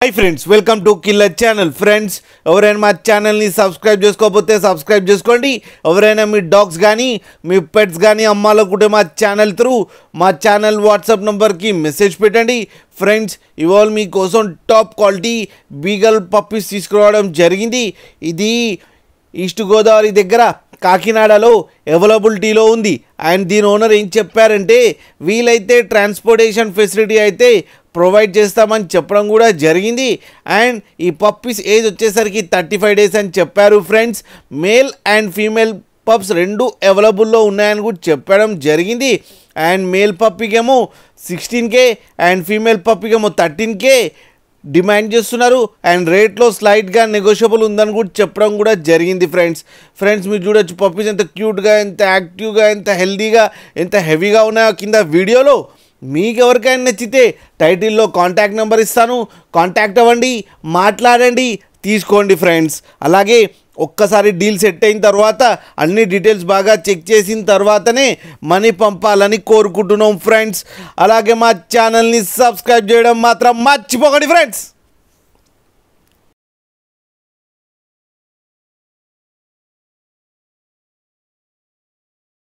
high friends welcome to killer channel friends ఎవరైనా మా channel ని సబ్స్క్రైబ్ చేసుకోకపోతే సబ్స్క్రైబ్ చేసుకోండి ఎవరైనా మీ డాగ్స్ గాని మీ పెట్స్ గాని అమ్మాలనుకుంటే మా ఛానల్ త్రూ మా ఛానల్ వాట్సాప్ నంబర్ కి మెసేజ్ పెట్టండి ఫ్రెండ్స్ ఇవాళ మీ కోసం టాప్ క్వాలిటీ బీగల్ పప్పీస్ తీసుకురావడం జరిగింది ఇది ఈస్ట్ గోదావరి దగ్గర కాకినాడలో అవైలబిలిటీలో ఉంది అండ్ దీని ఓనర్ ఏం చెప్పారంటే వీలైతే ట్రాన్స్పోర్టేషన్ ఫెసిలిటీ అయితే ప్రొవైడ్ చేస్తామని చెప్పడం కూడా జరిగింది అండ్ ఈ పప్పీస్ ఏజ్ వచ్చేసరికి 35 డేస్ అని చెప్పారు friends male and female pups రెండు అవైలబుల్లో ఉన్నాయని కూడా చెప్పడం జరిగింది అండ్ మేల్ పప్పీకేమో 16K అండ్ ఫీమేల్ పప్పీకేమో 13K డిమాండ్ చేస్తున్నారు అండ్ రేట్లో స్లైట్గా నెగోషియబుల్ ఉందని కూడా చెప్పడం కూడా జరిగింది ఫ్రెండ్స్ మీరు చూడొచ్చు పప్పీస్ ఎంత క్యూట్గా ఎంత యాక్టివ్గా ఎంత హెల్తీగా ఎంత హెవీగా ఉన్నాయో కింద వీడియోలో మీకు ఎవరికైనా నచ్చితే టైటిల్లో కాంటాక్ట్ నెంబర్ ఇస్తాను కాంటాక్ట్ అవ్వండి మాట్లాడండి తీసుకోండి ఫ్రెండ్స్ అలాగే ఒక్కసారి డీల్ సెట్ అయిన తర్వాత అన్ని డీటెయిల్స్ బాగా చెక్ చేసిన తర్వాతనే మనీ పంపాలని కోరుకుంటున్నాం ఫ్రెండ్స్ అలాగే మా ఛానల్ని సబ్స్క్రైబ్ చేయడం మాత్రం మర్చిపోకండి ఫ్రెండ్స్